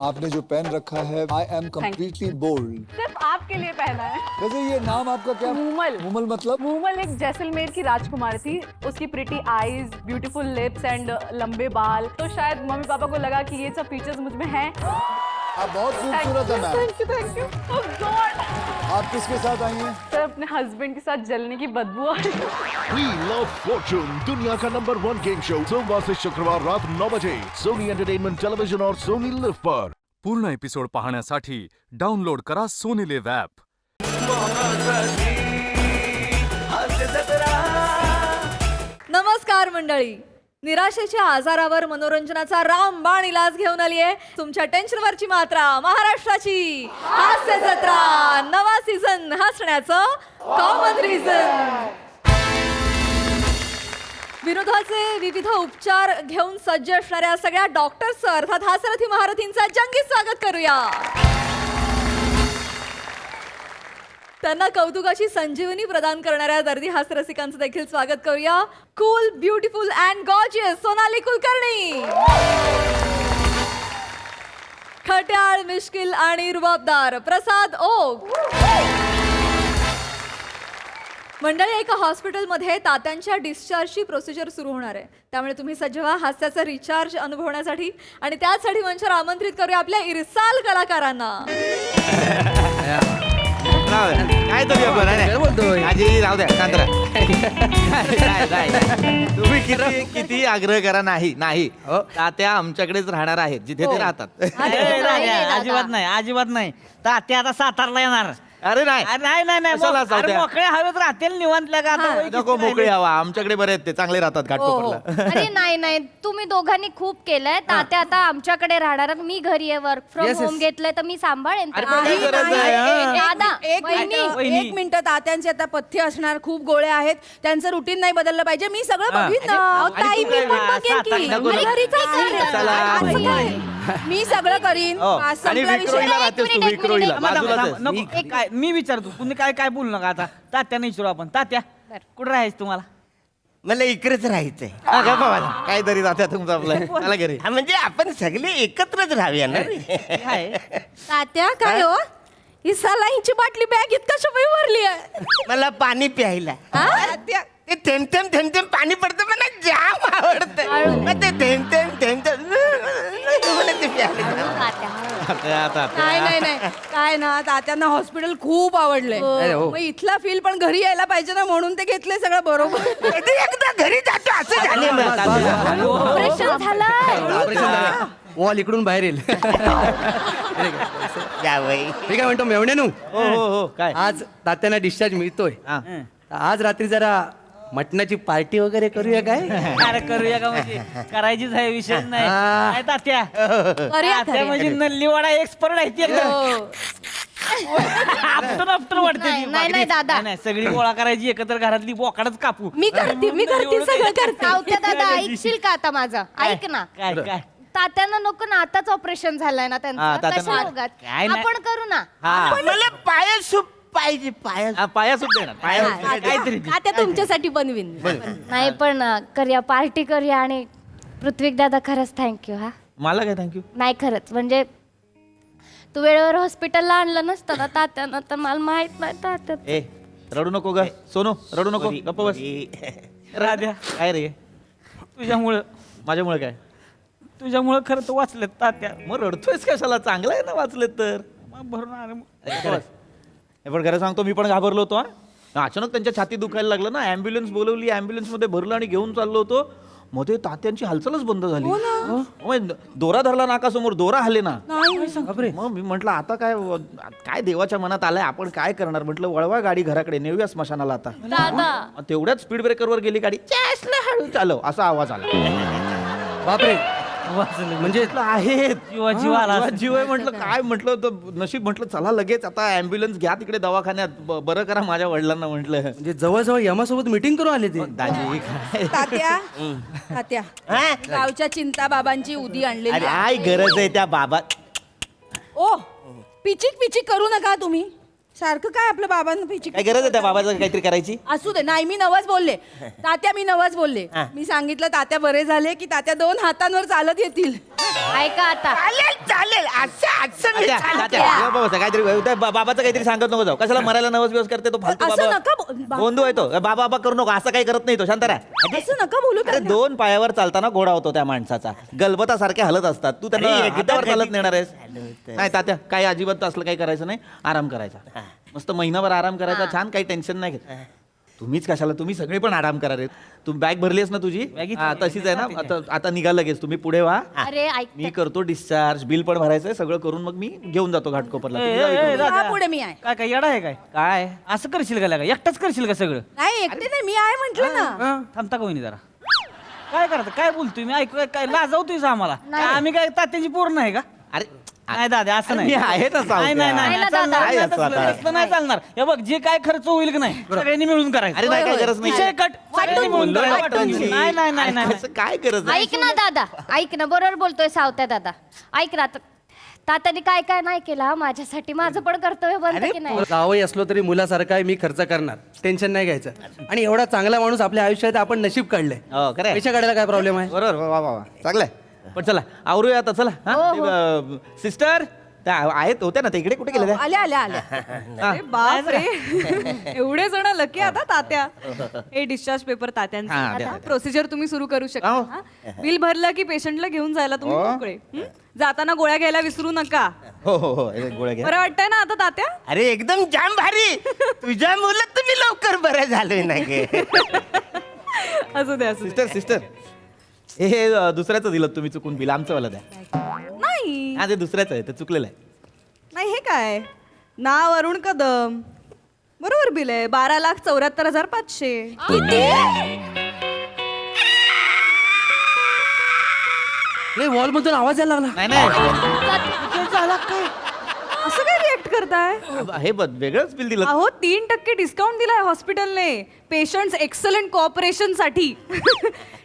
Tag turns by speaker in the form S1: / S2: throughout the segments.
S1: आपने जो पेन रखा है आई एम कम्प्लीटली बोल्ड।
S2: सिर्फ आपके लिए पहना है।
S1: वैसे ये नाम आपका क्या?
S2: मूमल।
S1: मूमल मतलब?
S2: मूमल एक जैसलमेर की राजकुमारी थी। उसकी pretty eyes, beautiful lips end लंबे बाल, तो शायद मम्मी पापा को लगा कि ये सब फीचर्स मुझ में हैं।
S1: आप बहुत खूबसूरत है ma'am.
S2: Thank you. Oh God.
S1: आप किसके साथ आई हैं?
S2: सर अपने हस्बैंड के साथ जलने की बदबू आ रही है।
S3: व्हील ऑफ फॉर्चून दुनिया का नंबर 1 गेम शो सोमवार से शुक्रवार रात 9 बजे सोनी एंटरटेनमेंट टेलीविजन और सोनी लिव पर।
S4: पूर्ण एपिसोड पाहण्यासाठी डाउनलोड करा सोनी लिव्ह ॲप।
S5: नमस्कार मंडळी, निराशेच्या आजारावर मनोरंजनाचा रामबाण इलाज घेऊन आली आहे तुमच्या टेन्शनवरची मात्रा महाराष्ट्राची हास्य जत्रा, नवा सीझन हसण्याचं कॉमन रिझन। विनोदाचे विविध उपचार घेऊन सज्ज असणाऱ्या सगळ्या डॉक्टर्स अर्थात हास्यरथी महारथींचा जंगी स्वागत करूया। त्यांना कौतुकाची संजीवनी प्रदान करणाऱ्या दर्दी हास्यरसिकांचं देखील स्वागत करूया। Cool, beautiful and gorgeous Sonali Kulkarni, खट्याळ, मिश्किल आणि रुबाबदार प्रसाद ओक। मंडळी, एका हॉस्पिटलमध्ये तात्यांच्या डिस्चार्जची प्रोसिजर सुरू होणार आहे, त्यामुळे तुम्ही सज्ज व्हा हास्याचा रिचार्ज अनुभवण्यासाठी। आणि त्यासाठी मंचावर आमंत्रित करूया आपल्या इरसाल कलाकारांना।
S6: काय तरी आजी राहू द्या शांत तुम्ही किती आग्रह करा नाही नाही तात्या आमच्याकडेच राहणार आहेत जिथे ते राहतात।
S7: अजिबात नाही तात्या आता सातारला येणार।
S6: अरे नाही कशाला जाऊ द्या?
S7: मोकळे हवेत राहतील निवांतल्या का आता वय
S6: नको
S7: किती
S6: मोकळे
S7: राहिले?
S6: हवा आमच्याकडे बरे आहेत ते चांगले राहतात घाटकोपरला।
S8: अरे नाही तुम्ही दोघांनी खूप केलंय तात्या आता आमच्याकडे राहणार। मी घरी आहे, वर्क फ्रॉम होम घेतलंय तर मी सांभाळेन
S6: अरे
S8: त्यांना.
S6: पण काय गरज आहे, हा?
S8: दादा,
S9: एक
S8: वहिनी.
S9: मिनिट तात्यांचे आता पथ्य असणार, खूप गोळे आहेत, त्यांचं रुटीन नाही बदललं पाहिजे। मी सगळं बघीन ना।
S6: आणि
S9: ताई,
S6: तू
S9: मी
S6: काय
S9: पण बघेन की.
S6: नको,
S9: अरे,
S6: नको.
S9: घरीच आहे.
S6: चला.
S9: असं काय? मी सगळं करीन।
S6: हो.
S9: आज
S6: आणि
S9: संपला विषय।
S6: विक्रोळीला राहतेस तू,
S8: एक
S6: विक्रोळीला
S8: मिनिट,
S6: बाजूलाच
S7: नको,
S6: आहेस.
S7: काय मी विचारतो तुम्ही काय बोलू नका आता। तात्याने विचारू आपण। तात्या कुठे राहायचं तुम्हाला?
S10: मला इकडेच राहायचंय।
S6: काहीतरी राहत्या तुमचं आपलं मला घरी
S10: हा, म्हणजे आपण सगळे एकत्रच राहूया ना रे.
S7: काय
S9: तात्या काय हो? ही सलाईंची बाटली बॅगेत कशा भरली आहे?
S10: मला पाणी प्यायला
S9: तात्या,
S10: ते थेंब थेंब पाणी पडतं मला जाम आवडतं। मग ते थेंब मला ते प्यायला
S6: आता
S9: नाही काय ना, तात्यांना हॉस्पिटल खूप आवडलंय। मग इथला फील पण घरी यायला पाहिजे ना, म्हणून ते घेतलंय सगळं बरोबर।
S10: ते एकदा घरी जातो असं झालं मला।
S8: ऑपरेशन झालंय।
S11: वॉल इकडून बाहेर येईल।
S10: जावई
S11: मी काय म्हणतो मेवण्यानू,
S7: हो काय
S11: आज तात्यांना डिस्चार्ज मिळतोय,
S7: हा.
S11: आज रात्री जरा मटणाची पार्टी वगैरे करूया काय?
S7: अरे करूया का म्हणजे करायचीच आहे, विषय नाही
S11: हा.
S7: काय तात्या
S9: करूया,
S7: तात्या म्हणजे नल्लीवाडा एक्सपर्ट आहे ती एकदम.
S9: हो.
S7: आफ्टर वाटते ती
S8: नाही,
S7: भाकरी.
S8: दादा.
S7: नाही, सगळी गोळा करायची एकत्र घरातली बोकाडच कापू।
S9: मी करते सगळं करते।
S8: तात्या दादा ऐकशील का आता माझं? ऐक ना,
S7: काय
S8: तात्यांना नको ना, आताच ऑपरेशन झालंय ना
S6: हा,
S8: त्यांचं,
S6: तात्यांना-
S8: कशाला उगाच?
S7: काय नाही.
S8: आपण करू ना।
S7: हा
S10: मला पाया सूप पाहिजे पाया
S6: पाया सुद्धा येणार पाया
S7: काहीतरी
S9: तात्या तुमच्यासाठी बनवीन।
S8: नाही पण करूया, पार्टी करूया। आणि पृथ्वी दादा खरंच थँक्यू हा।
S6: मला काय थँक्यू
S8: नाही खरंच, म्हणजे तू वेळेवर हॉस्पिटलला आणलं नसतं ना तात्यानं तर मला माहित नाही तात्या।
S6: ए रडू नको ग सोनू रडू नको गप्प बस
S7: राध्या
S6: काय रे
S7: तुझ्यामुळं
S6: माझ्यामुळे काय
S7: तुझ्यामुळं खरं तर वाचलेत तात्या।
S6: मग रडतोयस कशाला चांगलं आहे ना वाचले तर
S7: मग भरून आलं मग.
S6: हे पण खरं सांगतो मी पण घाबरलो होतो हा अचानक त्यांच्या छाती दुखायला लागलं ना ॲम्ब्युलन्स बोलवली ॲम्ब्युलन्समध्ये भरलं आणि घेऊन चाललो होतो मध्ये तात्यांची हालचालच बंद झाली मग दोरा धरला नाकासमोर दोरा हल्ले ना मग मी म्हटलं आता काय देवाच्या मनात आलंय आपण काय करणार म्हटलं वळवा गाडी घराकडे नेऊया स्मशानाला आता
S8: दादा
S6: तेवढ्याच स्पीड ब्रेकरवर गेली गाडी हळू चालव असा आवाज आला
S11: बापरे,
S7: वाचलं.
S11: म्हणजे
S6: आहेत
S7: जीव आला असेल.
S6: जीव आहे म्हटलं काय म्हटलं तर नशीब म्हटलं चला लगेच आता ॲम्ब्युलन्स घ्या तिकडे दवाखान्यात बरं करा माझ्या वडिलांना म्हटलं
S11: म्हणजे जवळजवळ यमासोबत मीटिंग करून आले ते.
S6: दाजी काय
S9: तात्या गावच्या चिंता बाबांची उदी आणलेली आहे।
S6: काय गरज आहे त्या बाबा
S9: ओ पिचिक करू नका तुम्ही। सारखं काय आपल्या बाबांना पिची
S6: काय गरज आहे त्या बाबाचं काहीतरी करायची?
S9: असू दे. नाही, मी नवस बोलले. तात्या मी नवस बोलले. मी सांगितलं तात्या बरे झाले की तात्या 2 हातांवर चालत येतील.
S8: ऐका आता
S10: चालेल चालेल असं मी
S6: तात्या,
S10: चालते.
S6: तात्या, या बाबाचं काहीतरी त्या बाबाचं काहीतरी सांगत नको जाऊ. कशाला मरायला नवस बिवस करते तो फालतू
S9: असं
S6: बाबा.
S9: नका
S6: गोंधू आहे तो. बाबा बाबा करू नको, असं काही करत नाही तो. शांत राहा.
S9: असं नका बोलू
S6: अरे
S9: त्यांना.
S6: 2 पायावर चालताना घोडा होतो त्या माणसाचा. गलबतासारखे हलत असतात. तू त्यांना
S10: अरे, एकदा
S6: हातावर चालत
S10: कधी-
S6: नेणार आहेस?
S10: चालवतच.
S6: नाही तात्या, काही अजिबात असलं काही करायचं नाही. आराम करायचा. मस्त महिनाभर आराम करायचा. छान, काही टेन्शन नाही घेत. तुम्हीच कशाला, तुम्ही सगळे पण आराम करा रे. तू बॅग भरलीस ना तुझी? हा, तशीच आहे ना. आता निघा लगेच. तुम्ही पुढे व्हा.
S8: अरे ऐक
S6: मी करतो डिस्चार्ज, बिल पण भरायचंय, सगळं करून मग मी घेऊन जातो घाटकोपरला. तुम्ही जा इकडून.
S9: हा, पुढे मी आहे.
S7: काय काय येडा आहे काय?
S6: काय
S7: असं करशील का एकटाच करशील का सगळं?
S9: नाही, एकटे नाही, मी आहे म्हटलं ना.
S7: थांबता का वहिनी जरा? काय करता, काय बोलतोय मी? ऐकू काय लाजवतोय आम्हाला? काय आम्ही काय तात्यांची पोर नाही का?
S6: अरे
S7: नाही दादा, असं नाही.
S6: मी आहे तसा
S7: नाही नाही
S6: होत्या.
S7: नाही,
S8: ना
S7: चालणार
S8: दादा.
S7: नाही,
S6: काय असं आता?
S7: तसलं नाही चालणार. हे बघ, जे काय खर्च होईल की नाही सगळ्यांनी मिळून करायचं.
S6: अरे नाही, काय गरज नाही.
S7: विषय कट. सगळ्यांनी मिळून
S6: बोललोय
S7: करायचं.
S6: वाटून
S7: नाही नाही नाही नाही
S6: असं काय गरज आहे?
S8: ऐक ना दादा, ऐक ना, बरोबर बोलतोय सावत्या दादा. ऐक ना, तात्याने काय काय नाही केलं हा माझ्यासाठी. माझं पण कर्तव्य बनतं की नाही?
S11: जावई असलो तरी मुलासारखा आहे, मी खर्च करणार, टेन्शन नाही घ्यायचं. आणि एवढा चांगला माणूस आपल्या आयुष्यात आपण नशीब काढलंय.
S6: हो, खरं आहे.
S11: पैसे काढायला काय प्रॉब्लेम आहे?
S6: बरोबर, वा वा वा, चांगलंय. पण चला आवरूया आता. चला. सिस्टर त्या आहेत होत्या ना, ते इकडे कुठे गेले त्या?
S9: आल्या आल्या आल्या.
S2: अरे बाप रे, एवढे जण लकी आता तात्या. हे डिस्चार्ज पेपर
S6: हा, द्या,
S2: तात्यांचा.
S6: द्या.
S2: प्रोसिजर तुम्ही सुरू करू शकता.
S6: हो.
S2: हा? बिल भरलं की पेशंटला घेऊन जायला तुम्ही
S6: हो.
S2: मोकळे. जाताना गोळ्या घ्यायला विसरू नका.
S6: हो हो हो, हे गोळ्या घ्या.
S2: बरं वाटतंय ना आता तात्या?
S10: अरे एकदम जाम भारी. तुझ्या मुलं तुम्ही लवकर बरं झालोय ना गे.
S2: असू दे असू दे.
S6: सिस्टर सिस्टर हे दुसऱ्याचं दिलं तुम्ही चुकून बिल, आमचं वाला द्या.
S2: नाही
S6: हा, ते दुसऱ्याचं आहे, ते चुकलेलं आहे.
S2: नाही, हे काय नाव अरुण कदम. बरोबर बिल आहे. 12,74,500.
S11: नाही, वॉल मधून आवाज यायला लागला.
S6: नाही नाही,
S2: असं काय रिएक्ट करताय?
S6: हे बघ, वेगळंच बिल दिलं.
S2: अहो 3% डिस्काउंट दिलाय हॉस्पिटलने पेशंट्स एक्सलंट कॉपरेशन साठी.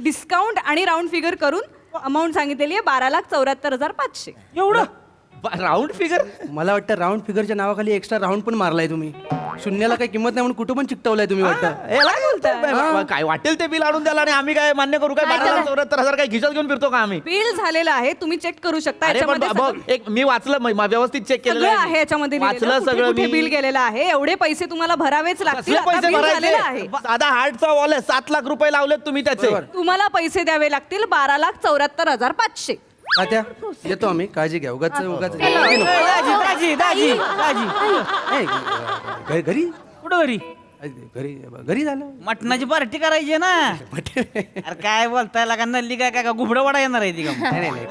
S2: डिस्काउंट आणि राऊंड फिगर करून अमाऊंट सांगितलेली आहे 12,74,500.
S7: एवढं
S6: राऊंड फिगर.
S11: मला वाटतं राऊंड फिगरच्या नावाखाली एक्स्ट्रा राऊंड पण मारलाय तुम्ही. शून्याला काही किंमत नाही म्हणून कुठं पण चिकटवलंय तुम्ही वाटतं.
S6: काय बोलताय? काय वाटेल ते बिल आणून द्याला आणि आम्ही काय मान्य करू? काय 12,74,000 काय खिशात घेऊन फिरतो का आम्ही?
S2: बिल झालेलं आहे, तुम्ही चेक करू शकता.
S6: अरे पण
S2: याच्यामध्ये
S6: बघ, एक मी वाचलं, व्यवस्थित चेक केलेलं
S2: सगळं आहे याच्यामध्ये लिहिलेलं.
S6: वाचलं
S2: कुठे
S6: सगळं
S2: कुठे
S6: मी.
S2: बिल गेलेलं आहे. एवढे पैसे तुम्हाला भरावेच लागतील.
S6: कसले
S2: आता
S6: पैसे
S2: बिल झालेलं आहे.
S6: भरायचे? साधा हार्टचा वॉल आहे, 7 लाख रुपये लावलेत तुम्ही त्याचे.
S2: तुम्हाला पैसे द्यावे लागतील 12,74,500.
S11: तात्या येतो आम्ही, काळजी घ्या. उगाच उगाच
S7: दाजी दाजी दाजी
S11: घरी घरी
S7: कुठं घरी?
S11: घरी घरी झालं.
S7: मटणाची पार्टी करायची आहे ना. अरे काय बोलताय लागा, नल्ली काय काय घुबडा वडा येणार आहे ती का?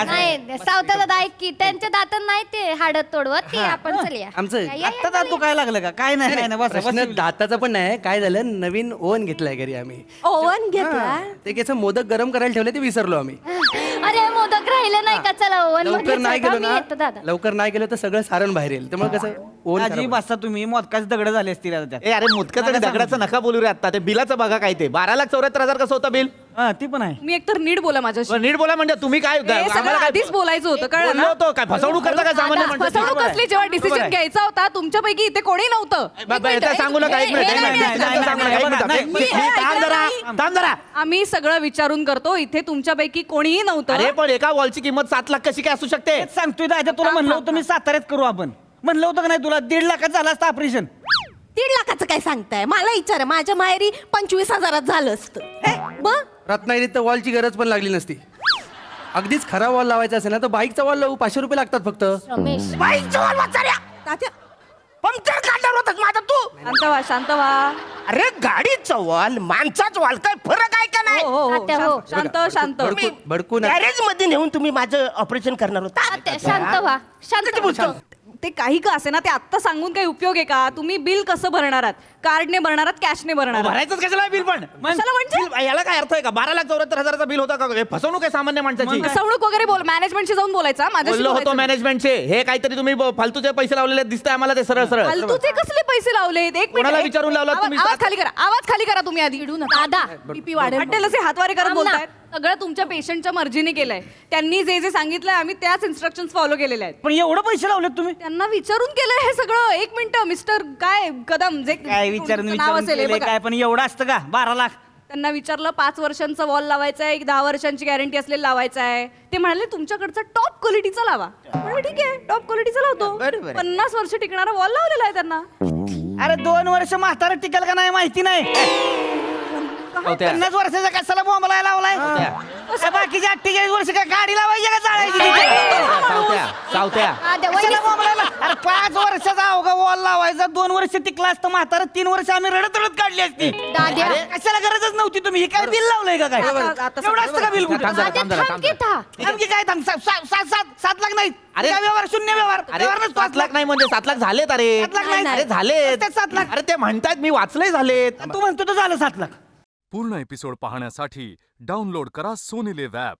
S8: नाही सावत्या दादा, ऐक की त्यांच्या दातन नाही ते हाडत तोडवत ती. आपण चलूया.
S11: आमचं
S7: आत्ता दात तू काय लागलं का? काय नाही काय नाही, बस
S11: प्रश्न दाताचा पण नाही. काय झालं, नवीन ओव्हन घेतलाय घरी आम्ही.
S9: ओव्हन घेतला.
S11: ते कसं मोदक गरम करायला ठेवले, ते विसरलो आम्ही.
S8: अरे मोदक राहिले नाही का? चला ओव्हन
S11: लवकर नाही गेलो ना,
S8: दादा.
S11: लवकर नाही गेलो तर सगळं सारण बाहेर येईल. त्यामुळे कसं ओव्हन
S7: दाजी बसा तुम्ही, मोदकाचे दगड झाले असतील आता त्यात.
S6: ए अरे मुदकाचं आणि दगडाचं नका बोलू रे आता. ते बिलाचं बघा काय ते. 12,74,000 कसं होतं बिल?
S7: हा, ती पण आहे.
S2: मी एकतर नीट बोला माझ्याशी.
S6: बरं, नीट बोला म्हणजे तुम्ही काय
S2: हे सगळं
S6: आम्हाला काय
S2: आधीच बोलायचं होतं, कळलं
S6: बोललो
S2: ना?
S6: होतो काय? फसवणूक करता काय सामान्य माणसाची?
S2: फसवणूक असली जेव्हा डिसिजन घ्यायचा होता तुमच्यापैकी इथे कोणी नव्हतं.
S6: बाबा, याचं सांगू नका. एक मिनिट, एक मिनिट, याचं सांगू नका. एक मिनिट.
S7: नाही,
S6: थांब जरा, थांब जरा.
S2: आम्ही सगळं विचारून करतो. इथे तुमच्यापैकी कोणीही नव्हतं.
S6: अरे पण एका वॉलची किंमत 7 लाख कशी काय असू शकते?
S7: तेच सांगतोय दादा, तुला म्हणलं होतं मी साताऱ्यात करू आपण. म्हणलं होतं का नाही तुला? 1.5 लाखात झालं असतं ऑपरेशन.
S9: 1.5 लाखाचं काय सांगताय? मला विचार, माझ्या माहेरी 25,000 झालं असतं. मग
S11: रत्नागिरीत तर वॉलची गरज पण लागली नसती. अगदीच खरा वॉल लावायचा असेल ना तर बाईकचा वॉल लावू, 500 रुपये लागतात फक्त.
S8: रमेश
S10: बाईकचं वाल वाचाऱ्या.
S9: तात्या
S10: पंक्चर काढणार होतात माझा तू.
S2: शांत व्हा, शांत व्हा.
S10: अरे गाडीचा वाल, माणसाचा वाल, काय फरक आहे का
S2: हो
S10: नाही?
S2: हो हो.
S8: तात्या, हो.
S2: शांत शांत.
S11: भडकू नका.
S10: गॅरेज मध्ये नेऊन तुम्ही माझं ऑपरेशन करणार होता.
S8: तात्या, शांत व्हा, शांत व्हा.
S2: ते काही का असे ना, ते आत्ता सांगून काही उपयोग आहे का? तुम्ही बिल कसं भरणार आहात? कार्डने भरणार आहात, कॅशने भरणार आहात?
S6: भरायचंच कशाला बिल पण?
S2: कशाला म्हणजे?
S6: बिल- याला काय अर्थ आहे का? 12,74,000 बिल होता का? हे फसवणूक आहे सामान्य माणसाची.
S2: फसवणूक वगैरे बोल, मॅनेजमेंटशी जाऊन बोलायचा. माझ्याशी
S6: बोललो होतो
S2: बोलायचं.
S6: मॅनेजमेंटचे. हे काहीतरी तुम्ही फालतूचे पैसे लावलेले दिसतंय आम्हाला. ते सरळ सरळ
S2: फालतूचे कसले पैसे लावलेत? एक मिनिट.
S6: कोणाला विचारून लावलात
S2: आवाज
S6: तुम्ही?
S2: आवाज खाली करा, आवाज खाली करा तुम्ही आधी.
S8: दादा
S9: बीपी वाढेल.
S2: वाटेल असे हातवारे करत
S8: थांब ना.
S2: बोलतायत. सगळं तुमच्या पेशंटच्या मर्जीने केलंय. त्यांनी जे जे सांगितलंय आम्ही त्याच इन्स्ट्रक्शन फॉलो केलेले आहेत.
S7: पण एवढं पैसे लावलेत तुम्ही?
S2: त्यांना विचारून केलंय हे सगळं. एक मिनिट मिस्टर काय कदम जे
S7: काय
S2: तुमचं नाव असेल हे
S7: विचारून
S2: बघा.
S7: काय पण एवढं असतं का 12 लाख?
S2: त्यांना विचारलं 5 वर्षांचा वॉल लावायचा आहे, 10 वर्षांची गॅरंटी असलेला लावायचा आहे. ते म्हणाले तुमच्याकडचा टॉप क्वालिटीचा लावा. म्हणजे ठीक आहे, टॉप क्वालिटीचा लावतो.
S10: बरोबर आहे.
S2: 50 वर्ष टिकणारा वॉल लावलेला आहे त्यांना.
S7: अरे 2 वर्ष म्हातारा टिकल का नाही माहिती नाही. 50 वर्षाचा कशाला बॉम्बला लावलाय? अशा बाकीच्या 48 वर्ष काय गाडी लावायची का चालायची?
S6: सावत्या
S7: कशाला बॉम्बला अरे 5 वर्षाचा अवघा वॉल लावायचा, 2 वर्ष टिकला असतं म्हातारा, 3 वर्ष आम्ही रडत रडत काढली असती.
S8: दाद्या.
S7: अरे, कशाला गरजच नव्हती. तुम्ही हे काय बिल लावलंय का काय? एवढं असतं का बिल? कुठं
S8: दाद्या, थांब की था.
S7: आणखी काय थांब? 7 लाख नाही.
S6: अरे,
S7: काय व्यवहार? शून्य व्यवहार. व्यवहार
S6: 7 लाख नाही म्हणजे 7 लाख झालेत. अरे
S7: 7 लाख नाही.
S6: अरे झालेत.
S7: नुसतेच 7 लाख.
S6: अरे ते म्हणतायत, मी वाचलंय झालेत.
S7: तू म्हणतो तर झालं 7 लाख.
S4: पूर्ण एपिसोड पाहण्यासाठी डाउनलोड करा सोनी लिव्ह ॲप.